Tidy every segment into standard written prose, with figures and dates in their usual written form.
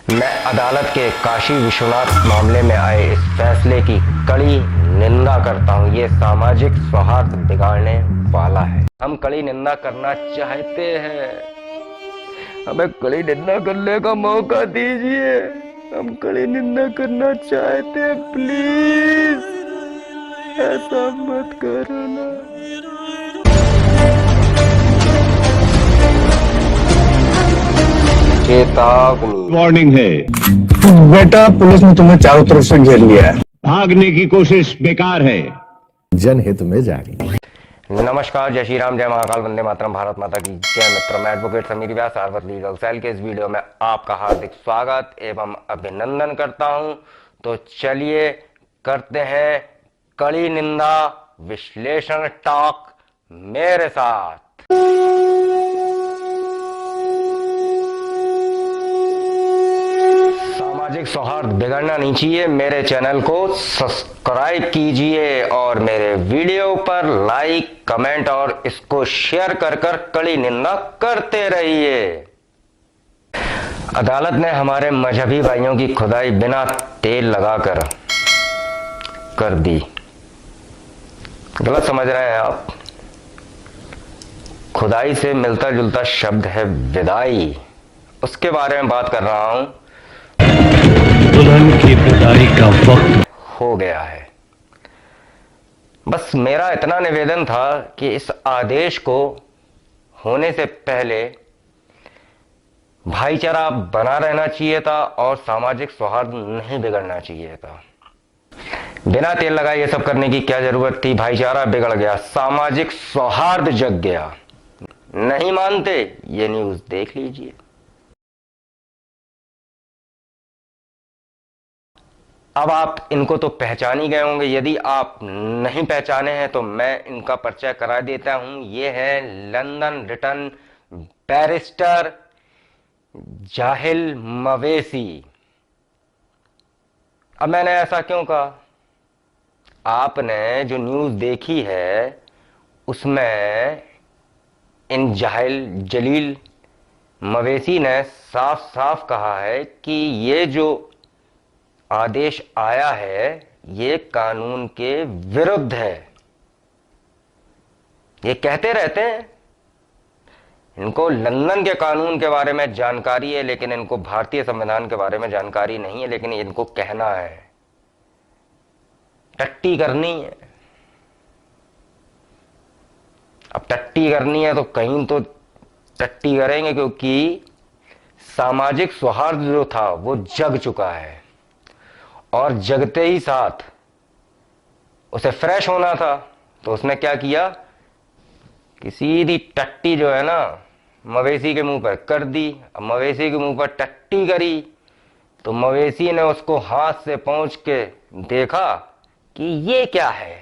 मैं अदालत के काशी विश्वनाथ मामले में आए इस फैसले की कड़ी निंदा करता हूं। ये सामाजिक सौहार्द बिगाड़ने वाला है। हम कड़ी निंदा करना चाहते हैं, हमें कड़ी निंदा करने का मौका दीजिए। हम कड़ी निंदा करना चाहते हैं, प्लीज ऐसा मत करना। चेतावनी। वार्निंग है। बेटा, पुलिस ने तुम्हें चारों तरफ से घेर लिया है। भागने की कोशिश बेकार है। जनहित में जारी। नमस्कार, जय श्री राम, जय महाकाल, वंदे मातरम, भारत माता की जय। मित्र, मैं एडवोकेट समीर व्यास, हार्वर्ड लीगल सेल के इस वीडियो में आपका हार्दिक स्वागत एवं अभिनंदन करता हूं। तो चलिए करते हैं कड़ी निंदा विश्लेषण टॉक मेरे साथ। सामाजिक सौहार्द बिगड़ना नहीं चाहिए। मेरे चैनल को सब्सक्राइब कीजिए और मेरे वीडियो पर लाइक, कमेंट और इसको शेयर कर कर कड़ी निंदा करते रहिए। अदालत ने हमारे मजहबी भाइयों की खुदाई बिना तेल लगाकर कर दी। गलत समझ रहे हैं आप। खुदाई से मिलता जुलता शब्द है विदाई, उसके बारे में बात कर रहा हूं। दुल्हन की विदाई का वक्त हो गया है। बस मेरा इतना निवेदन था कि इस आदेश को होने से पहले भाईचारा बना रहना चाहिए था और सामाजिक सौहार्द नहीं बिगड़ना चाहिए था। बिना तेल लगाए ये सब करने की क्या जरूरत थी? भाईचारा बिगड़ गया, सामाजिक सौहार्द जग गया। नहीं मानते? ये न्यूज देख लीजिए। अब आप इनको तो पहचान ही गए होंगे। यदि आप नहीं पहचाने हैं तो मैं इनका परिचय करा देता हूं। ये है लंदन रिटर्न बैरिस्टर जाहिल मवेसी। अब मैंने ऐसा क्यों कहा? आपने जो न्यूज देखी है उसमें इन जाहिल जलील मवेसी ने साफ साफ कहा है कि ये जो आदेश आया है ये कानून के विरुद्ध है। ये कहते रहते हैं इनको लंदन के कानून के बारे में जानकारी है, लेकिन इनको भारतीय संविधान के बारे में जानकारी नहीं है। लेकिन इनको कहना है, टट्टी करनी है। अब टट्टी करनी है तो कहीं तो टट्टी करेंगे, क्योंकि सामाजिक सौहार्द जो था वो जग चुका है और जगते ही साथ उसे फ्रेश होना था। तो उसने क्या किया कि सीधी टट्टी जो है ना मवेशी के मुंह पर कर दी। अब मवेशी के मुंह पर टट्टी करी तो मवेशी ने उसको हाथ से पहुंच के देखा कि ये क्या है।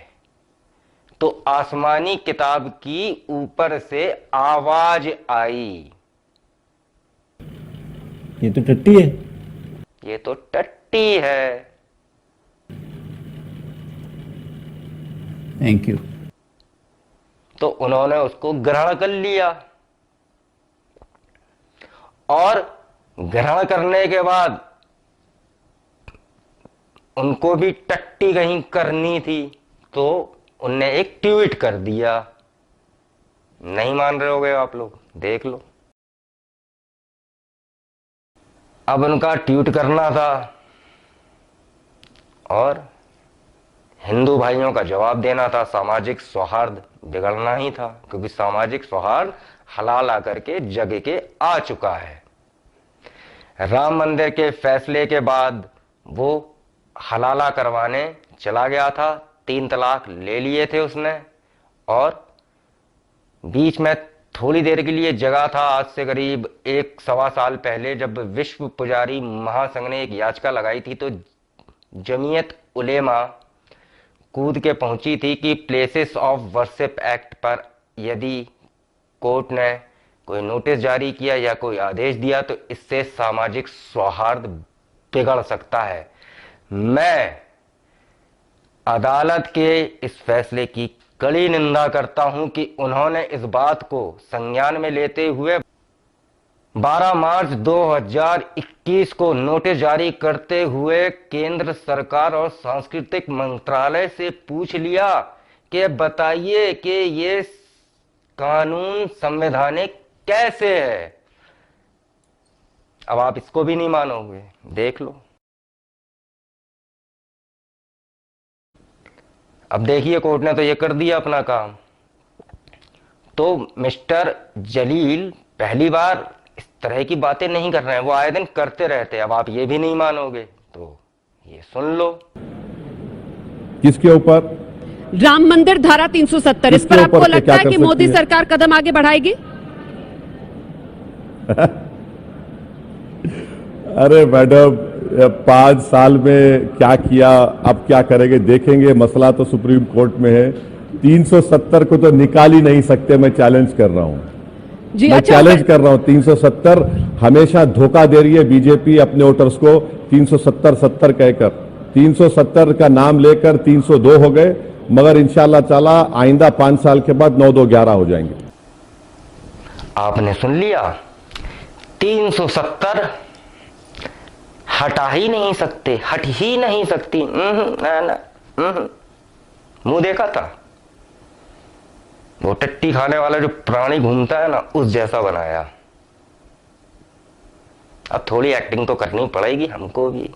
तो आसमानी किताब की ऊपर से आवाज आई, ये तो टट्टी है। ये तो टट्टी है। Thank you. तो उन्होंने उसको ग्रहण कर लिया और ग्रहण करने के बाद उनको भी टट्टी कहीं करनी थी तो उनने एक ट्वीट कर दिया। नहीं मान रहे होगे आप लोग, देख लो। अब उनका ट्वीट करना था और हिंदू भाइयों का जवाब देना था। सामाजिक सौहार्द बिगड़ना ही था, क्योंकि सामाजिक सौहार्द हलाल आकर के जग के आ चुका है। राम मंदिर के फैसले के बाद वो हलाला करवाने चला गया था। 3 तलाक ले लिए थे उसने और बीच में थोड़ी देर के लिए जगह था। आज से करीब 1-1.25 साल पहले जब विश्व पुजारी महासंघ ने एक याचिका लगाई थी तो जमीयत उलेमा कूद के पहुंची थी कि प्लेसेस ऑफ वर्शिप एक्ट पर यदि कोर्ट ने कोई नोटिस जारी किया या कोई आदेश दिया तो इससे सामाजिक सौहार्द बिगड़ सकता है। मैं अदालत के इस फैसले की कड़ी निंदा करता हूं कि उन्होंने इस बात को संज्ञान में लेते हुए 12 मार्च 2021 को नोटिस जारी करते हुए केंद्र सरकार और सांस्कृतिक मंत्रालय से पूछ लिया कि बताइए कि ये कानून संवैधानिक कैसे है। अब आप इसको भी नहीं मानोगे, देख लो। अब देखिए, कोर्ट ने तो ये कर दिया अपना काम। तो मिस्टर जलील पहली बार इस तरह की बातें नहीं कर रहे हैं, वो आए दिन करते रहते हैं। अब आप ये भी नहीं मानोगे तो ये सुन लो। किसके ऊपर? राम मंदिर धारा 370, इस पर आपको लगता है कि मोदी सरकार कदम आगे बढ़ाएगी? अरे मैडम, 5 साल में क्या किया, अब क्या करेंगे देखेंगे। मसला तो सुप्रीम कोर्ट में है। 370 को तो निकाल ही नहीं सकते। मैं चैलेंज कर रहा हूं जी। मैं अच्छा, चैलेंज कर रहा हूं। 370 हमेशा धोखा दे रही है बीजेपी अपने वोटर्स को। 370 कहकर 370 का नाम लेकर 302 हो गए, मगर इंशाल्लाह ताला आइंदा 5 साल के बाद 9-2-11 हो जाएंगे। आपने सुन लिया, 370 हटा ही नहीं सकते, हट ही नहीं सकती। मुंह देखा था वो टट्टी खाने वाला जो प्राणी घूमता है ना, उस जैसा बनाया। अब थोड़ी एक्टिंग तो करनी पड़ेगी हमको भी।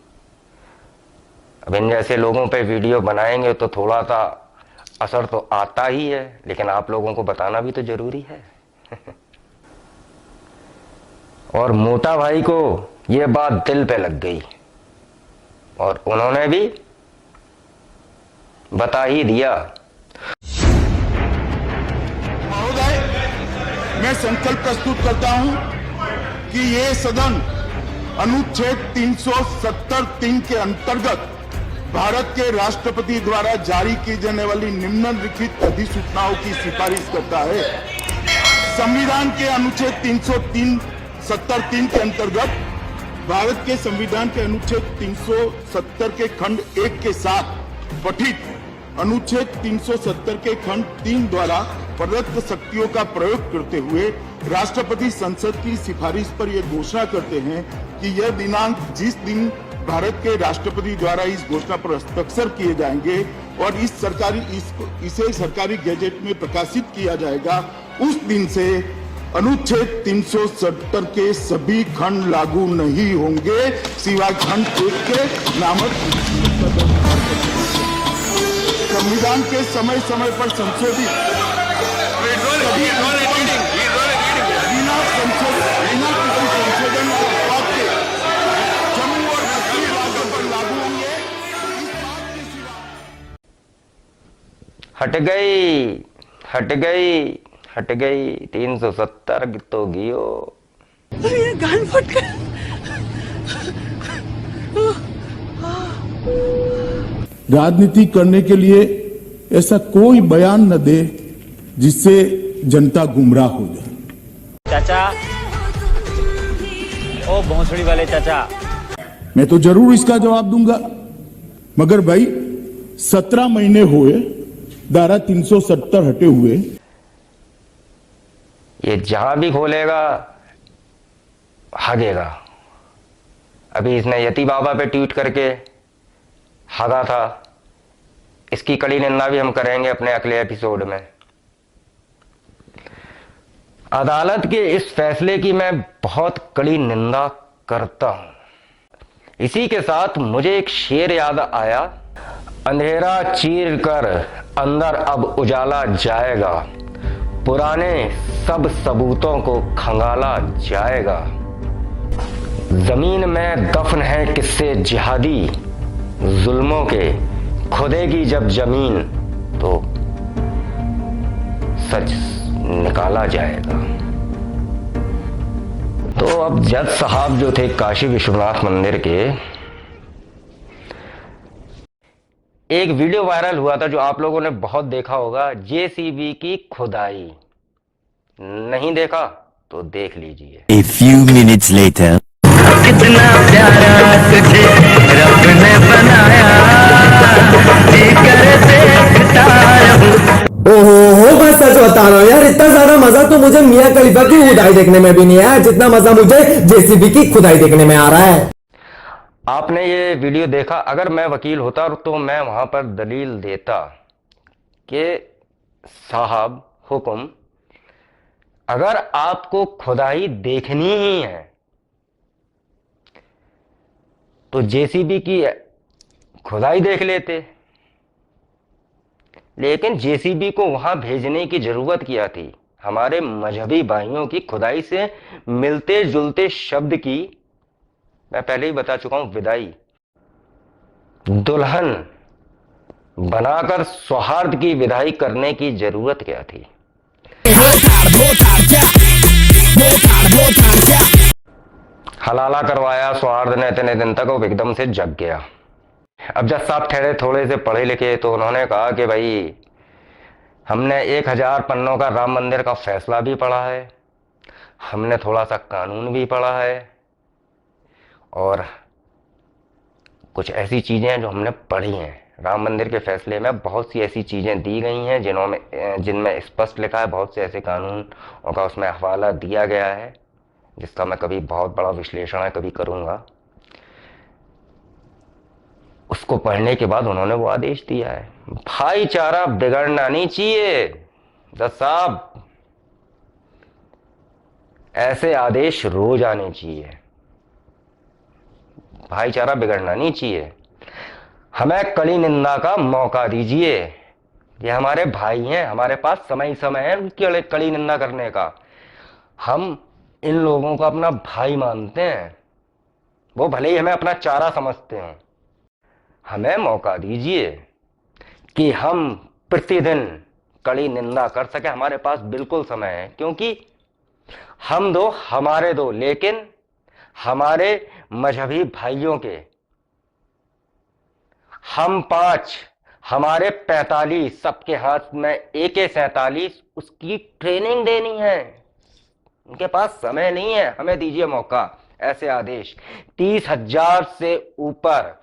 अब इन जैसे लोगों पे वीडियो बनाएंगे तो थोड़ा सा असर तो आता ही है, लेकिन आप लोगों को बताना भी तो जरूरी है। और मोटा भाई को यह बात दिल पे लग गई और उन्होंने भी बता ही दिया। महोदय, मैं संकल्प प्रस्तुत करता हूं कि ये सदन अनुच्छेद 370(3) के अंतर्गत भारत के राष्ट्रपति द्वारा जारी की जाने वाली निम्नलिखित अधिसूचनाओं की सिफारिश करता है। संविधान के अनुच्छेद 370(3) के अंतर्गत भारत के संविधान के अनुच्छेद 370 के खंड 1 के साथ पठित अनुच्छेद 370 के खंड 3 द्वारा प्रदत्त शक्तियों का प्रयोग करते हुए राष्ट्रपति संसद की सिफारिश पर यह घोषणा करते हैं कि यह दिनांक जिस दिन भारत के राष्ट्रपति द्वारा इस घोषणा पर हस्ताक्षर किए जाएंगे और इसे सरकारी गैजेट में प्रकाशित किया जाएगा, उस दिन से अनुच्छेद 370 के सभी खंड लागू नहीं होंगे सिवाय खंड 1 के नामक। संविधान के समय समय पर संशोधित बिना किसी संशोधन और अपवाद के जम्मू और कश्मीर राज्यों पर लागू होंगे। हट गई, हट गई, हट गई। 370 तो गियो। ये गान फट गया। राजनीति करने के लिए ऐसा कोई बयान न दे जिससे जनता गुमराह हो जाए। चाचा, ओ भोंसड़ी वाले चाचा, मैं तो जरूर इसका जवाब दूंगा, मगर भाई 17 महीने हुए धारा 370 हटे हुए। ये जहां भी खोलेगा हगेगा। अभी इसने यति बाबा पे ट्वीट करके हगा था। इसकी कड़ी निंदा भी हम करेंगे अपने अगले एपिसोड में। अदालत के इस फैसले की मैं बहुत कड़ी निंदा करता हूं। इसी के साथ मुझे एक शेर याद आया, अंधेरा चीर कर अंदर अब उजाला जाएगा, पुराने सब सबूतों को खंगाला जाएगा। जमीन में दफन है किस्से जिहादी, जुल्मों के खुदेगी जब जमीन तो सच निकाला जाएगा। तो अब जज साहब जो थे काशी विश्वनाथ मंदिर के, एक वीडियो वायरल हुआ था जो आप लोगों ने बहुत देखा होगा, जेसीबी की खुदाई। नहीं देखा तो देख लीजिए। A few minutes later. कितना प्यारा तुझे रब ने बनाया, जी कर देखता रहूं। ओहो बस सच बता रहा हूँ यार, इतना ज्यादा मजा तो मुझे मियां खलीफा की खुदाई देखने में भी नहीं आया जितना मजा मुझे जेसीबी की खुदाई देखने में आ रहा है। आपने ये वीडियो देखा। अगर मैं वकील होता तो मैं वहां पर दलील देता कि साहब हुक्म, अगर आपको खुदाई देखनी ही है तो जेसीबी की खुदाई देख लेते, लेकिन जेसीबी को वहां भेजने की जरूरत क्या थी? हमारे मजहबी भाइयों की खुदाई से मिलते जुलते शब्द की, मैं पहले ही बता चुका हूं, विदाई, दुल्हन बनाकर सौहार्द की विदाई करने की जरूरत क्या थी? हलाला करवाया सौहार्द ने, इतने दिन तक वो एकदम से जग गया। अब जज साहब ठहरे थोड़े से पढ़े लिखे तो उन्होंने कहा कि भाई हमने 1000 पन्नों का राम मंदिर का फैसला भी पढ़ा है, हमने थोड़ा सा कानून भी पढ़ा है, और कुछ ऐसी चीजें हैं जो हमने पढ़ी हैं। राम मंदिर के फैसले में बहुत सी ऐसी चीजें दी गई हैं जिनमें स्पष्ट लिखा है, बहुत से ऐसे कानूनों का उसमें हवाला दिया गया है जिसका मैं कभी बहुत बड़ा विश्लेषण है कभी करूंगा। उसको पढ़ने के बाद उन्होंने वो आदेश दिया है। भाईचारा बिगड़ना नहीं चाहिए जज साहब, ऐसे आदेश रोज आने चाहिए। भाईचारा बिगड़ना नहीं चाहिए, हमें कड़ी निंदा का मौका दीजिए। ये हमारे भाई हैं, हमारे पास समय समय है उनकी कड़ी निंदा करने का। हम इन लोगों को अपना भाई मानते हैं, वो भले ही हमें अपना चारा समझते हैं। हमें मौका दीजिए कि हम प्रतिदिन कड़ी निंदा कर सके, हमारे पास बिल्कुल समय है, क्योंकि हम दो हमारे दो, लेकिन हमारे मजहबी भाइयों के हम 5, हमारे 45, सबके हाथ में AK-47, उसकी ट्रेनिंग देनी है। उनके पास समय नहीं है, हमें दीजिए मौका। ऐसे आदेश 30,000 से ऊपर,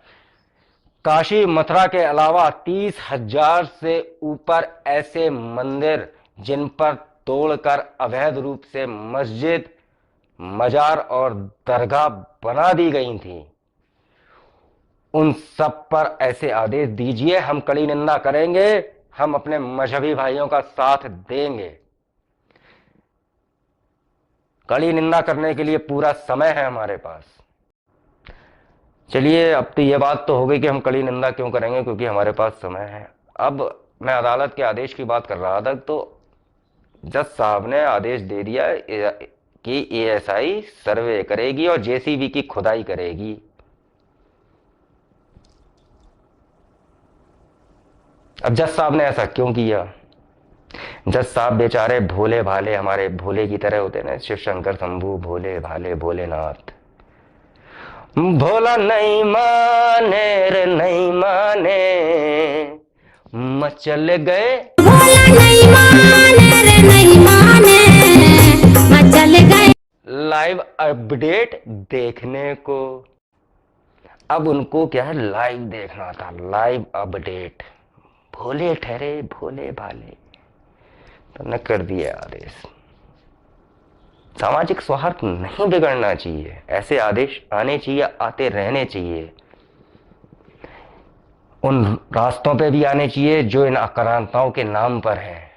काशी मथुरा के अलावा 30,000 से ऊपर ऐसे मंदिर जिन पर तोड़कर अवैध रूप से मस्जिद, मजार और दरगाह बना दी गई थी, उन सब पर ऐसे आदेश दीजिए। हम कड़ी निंदा करेंगे, हम अपने मजहबी भाइयों का साथ देंगे। कड़ी निंदा करने के लिए पूरा समय है हमारे पास। चलिए, अब तो ये बात तो हो गई कि हम कड़ी निंदा क्यों करेंगे, क्योंकि हमारे पास समय है। अब मैं अदालत के आदेश की बात कर रहा था, तो जज साहब ने आदेश दे दिया कि ASI सर्वे करेगी और JCB की खुदाई करेगी। अब जज साहब ने ऐसा क्यों किया? जज साहब बेचारे भोले भाले, हमारे भोले की तरह होते ना, शिव शंकर शंभू, भोले भाले भोलेनाथ। भोला नहीं माने रे नहीं माने, मचल गए, भोला नहीं माने रे नहीं माने, मचल गए लाइव अपडेट देखने को। अब उनको क्या है, लाइव देखना था, लाइव अपडेट। भोले ठहरे भोले भाले, तो न कर दिया आदेश। सामाजिक सौहार्द नहीं बिगड़ना चाहिए, ऐसे आदेश आने चाहिए, आते रहने चाहिए। उन रास्तों पे भी आने चाहिए जो इन आक्रांताओं के नाम पर हैं,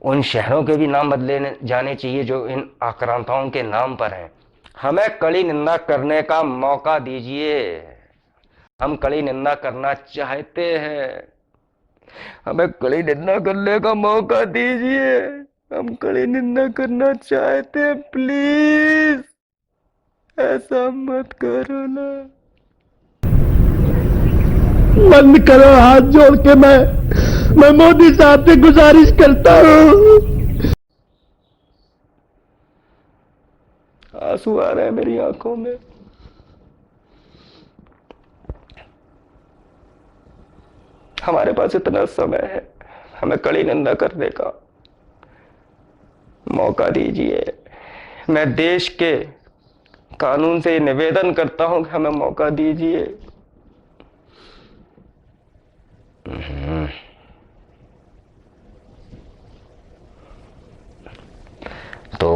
उन शहरों के भी नाम बदले जाने चाहिए जो इन आक्रांताओं के नाम पर हैं। हमें कड़ी निंदा करने का मौका दीजिए, हम कड़ी निंदा करना चाहते हैं, हमें कड़ी निंदा करने का मौका दीजिए, हम कड़ी निंदा करना चाहते हैं। प्लीज ऐसा मत करो ना। बंद करो हाथ जोड़ के, मैं मोदी साहब से गुजारिश करता हूँ। आंसू आ रहे हैं मेरी आंखों में। हमारे पास इतना समय है, हमें कड़ी निंदा करने का मौका दीजिए। मैं देश के कानून से निवेदन करता हूं कि हमें मौका दीजिए। तो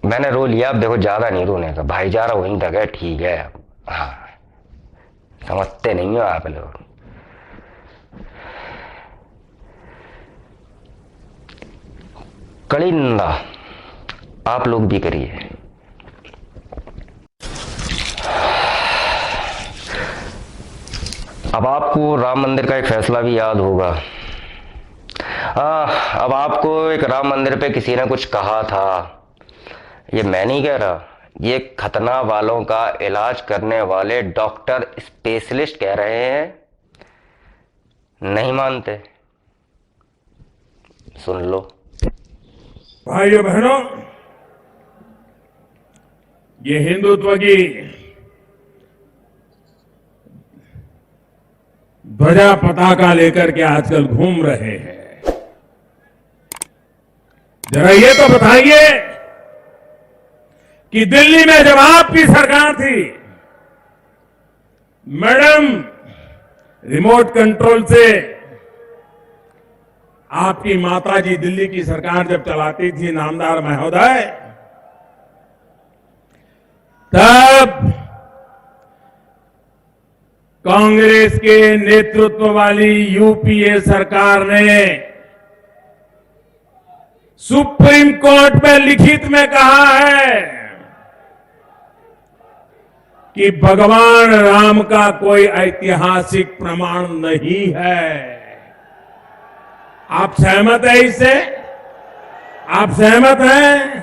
मैंने रो लिया। अब देखो ज्यादा नहीं रोने का, भाईचारा वहीं तक है, ठीक है। हाँ, समझते नहीं हो आप लोग। कड़ी निंदा आप लोग भी करिए। अब आपको राम मंदिर का एक फैसला भी याद होगा। अब आपको एक राम मंदिर पे किसी ने कुछ कहा था, ये मैं नहीं कह रहा, ये खतना वालों का इलाज करने वाले डॉक्टर स्पेशलिस्ट कह रहे हैं। नहीं मानते? सुन लो। भाइयों बहनों, ये हिंदुत्व की ध्वजा पताका लेकर के आजकल घूम रहे हैं। जरा ये तो बताइए कि दिल्ली में जब आपकी सरकार थी, मैडम, रिमोट कंट्रोल से आपकी माताजी दिल्ली की सरकार जब चलाती थी, नामदार महोदय, तब कांग्रेस के नेतृत्व वाली यूपीए सरकार ने सुप्रीम कोर्ट में लिखित में कहा है कि भगवान राम का कोई ऐतिहासिक प्रमाण नहीं है। आप सहमत हैं इससे? आप सहमत हैं?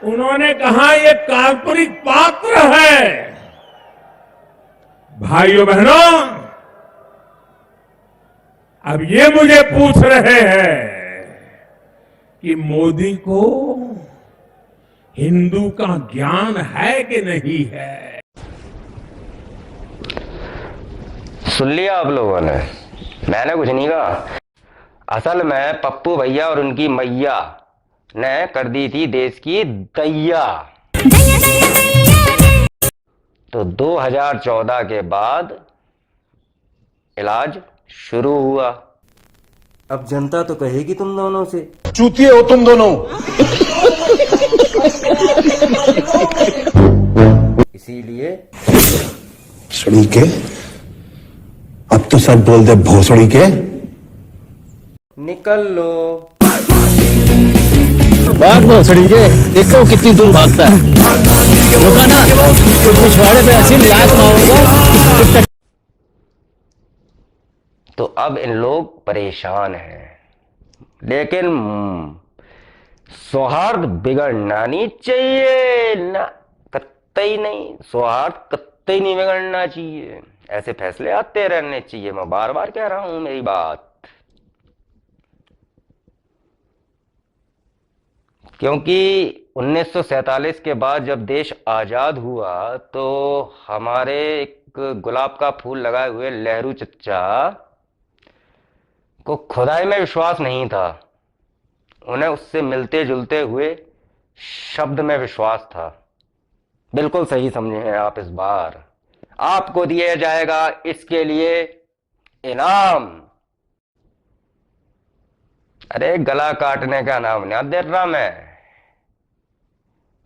उन्होंने कहा ये काल्पनिक पात्र है। भाइयों बहनों, अब ये मुझे पूछ रहे हैं कि मोदी को हिंदू का ज्ञान है कि नहीं है। सुन लिया आप लोगों ने, मैंने कुछ नहीं कहा। असल में पप्पू भैया और उनकी मैया ने कर दी थी देश की दैया। तो 2014 के बाद इलाज शुरू हुआ। अब जनता तो कहेगी तुम दोनों से, चूतिए हो तुम दोनों। इसीलिए सड़ी के, अब तो सब बोल दे भोसड़ी के। निकल लो। भाग भोसड़ी के, देखो कितनी दूर भागता है। रुका ना, पिछवाड़े पे ऐसी लात मारूंगा। तो अब इन लोग परेशान हैं, लेकिन सौहार्द बिगड़ना नहीं चाहिए ना, कतई नहीं। सौहार्द कतई नहीं बिगड़ना चाहिए। ऐसे फैसले आते रहने चाहिए। मैं बार बार कह रहा हूं मेरी बात, क्योंकि 1947 के बाद जब देश आजाद हुआ तो हमारे एक गुलाब का फूल लगाए हुए नेहरू चच्चा को खुदाई में विश्वास नहीं था। उन्हें उससे मिलते जुलते हुए शब्द में विश्वास था। बिल्कुल सही समझे हैं आप। इस बार आपको दिया जाएगा इसके लिए इनाम। अरे गला काटने का नाम नहीं दे रहा मैं,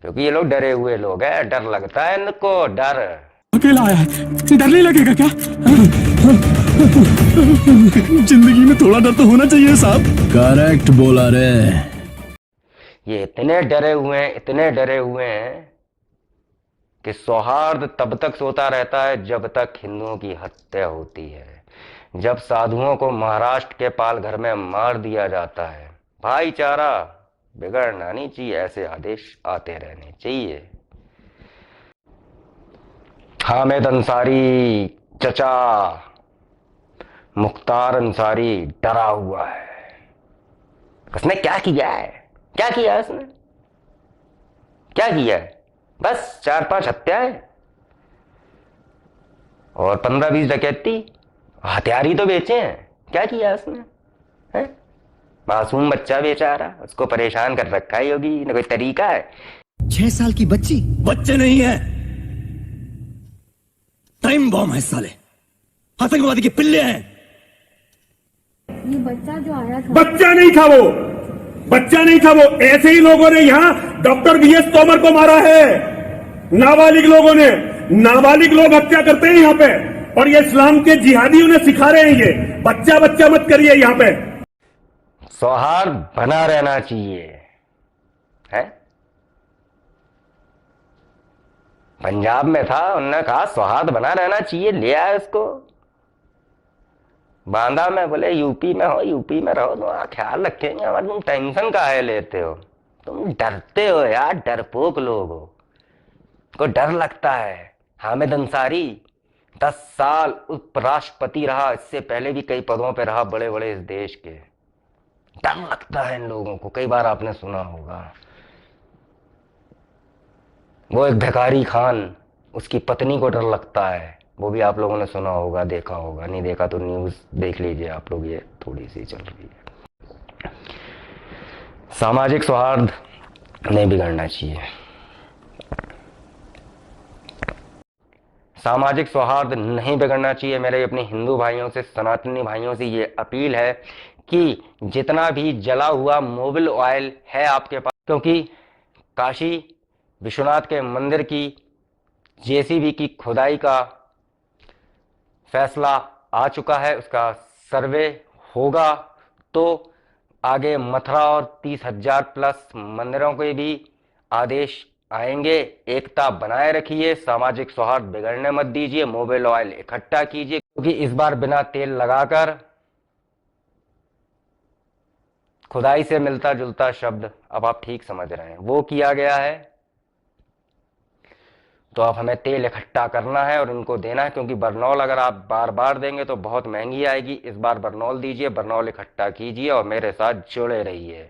क्योंकि ये लोग डरे हुए लोग हैं। डर लगता है इनको, डर। अकेला आया है, डर नहीं लगेगा क्या? जिंदगी में थोड़ा डर तो होना चाहिए साहब। करेक्ट बोला रे। ये इतने डरे हुए हैं, इतने डरे हुए हैं कि सौहार्द तब तक सोता रहता है जब तक हिंदुओं की हत्या होती है, जब साधुओं को महाराष्ट्र के पालघर में मार दिया जाता है। भाईचारा बिगड़ना नहीं चाहिए, ऐसे आदेश आते रहने चाहिए। हामिद अंसारी चचा, मुख्तार अंसारी डरा हुआ है। उसने क्या किया है? क्या किया है उसने? क्या किया है? बस 4-5 हत्याएं और 15-20 डकैती। हथियार ही तो बेचे हैं। क्या किया उसने? है? मासूम बच्चा बेचारा, उसको परेशान कर रखा है योगी ने। कोई तरीका है? 6 साल की बच्ची, बच्चे नहीं है, टाइम बॉम्ब है साले, आतंकवादी के पिल्ले हैं। ये बच्चा जो आया था, बच्चा नहीं था वो, बच्चा नहीं था वो। ऐसे ही लोगों ने यहां डॉक्टर वीएस तोमर को मारा है, नाबालिग लोगों ने। नाबालिग लोग हत्या करते हैं यहां पे, और ये इस्लाम के जिहादी उन्हें सिखा रहे हैं। ये बच्चा बच्चा मत करिए यहां पे। सौहार्द बना रहना चाहिए है। पंजाब में था, उन्होंने कहा सौहार्द बना रहना चाहिए, ले आया उसको। बांदा में बोले यूपी में हो, यूपी में रहो तो ख्याल रखेंगे हमारा। तुम टेंशन काहे लेते हो? तुम डरते हो यार, डरपोक लोग हो, को डर लगता है। हामिद अंसारी 10 साल उपराष्ट्रपति रहा, इससे पहले भी कई पदों पे रहा बड़े बड़े इस देश के। डर लगता है इन लोगों को, कई बार आपने सुना होगा। वो एक भिखारी खान, उसकी पत्नी को डर लगता है, वो भी आप लोगों ने सुना होगा, देखा होगा। नहीं देखा तो न्यूज देख लीजिए आप लोग, ये थोड़ी सी चल रही है। सामाजिक सौहार्द नहीं बिगड़ना चाहिए। सामाजिक सौहार्द नहीं बिगड़ना चाहिए। मेरे अपने हिंदू भाइयों से, सनातनी भाइयों से ये अपील है कि जितना भी जला हुआ मोबिल ऑयल है आपके पास, क्योंकि काशी विश्वनाथ के मंदिर की जेसीबी की खुदाई का फैसला आ चुका है, उसका सर्वे होगा, तो आगे मथुरा और 30,000 प्लस मंदिरों के भी आदेश आएंगे। एकता बनाए रखिए, सामाजिक सौहार्द बिगड़ने मत दीजिए, मोबिल ऑयल इकट्ठा कीजिए, क्योंकि इस बार बिना तेल लगाकर खुदाई से मिलता जुलता शब्द, अब आप ठीक समझ रहे हैं, वो किया गया है। तो अब हमें तेल इकट्ठा करना है और इनको देना है, क्योंकि बरनौल अगर आप बार बार देंगे तो बहुत महंगी आएगी। इस बार बरनौल दीजिए, बरनौल इकट्ठा कीजिए और मेरे साथ जुड़े रहिए।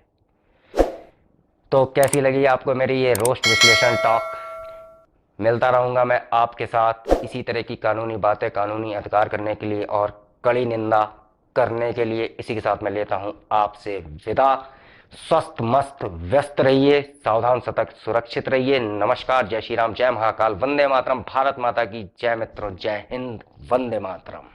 तो कैसी लगी आपको मेरी ये रोस्ट विश्लेषण टॉक? मिलता रहूंगा मैं आपके साथ इसी तरह की कानूनी बातें, कानूनी अधिकार करने के लिए और कड़ी निंदा करने के लिए। इसी के साथ मैं लेता हूं आपसे विदा। स्वस्थ मस्त व्यस्त रहिए, सावधान सतर्क सुरक्षित रहिए। नमस्कार, जय श्री राम, जय महाकाल, वंदे मातरम, भारत माता की जय। मित्रों, जय हिंद, वंदे मातरम।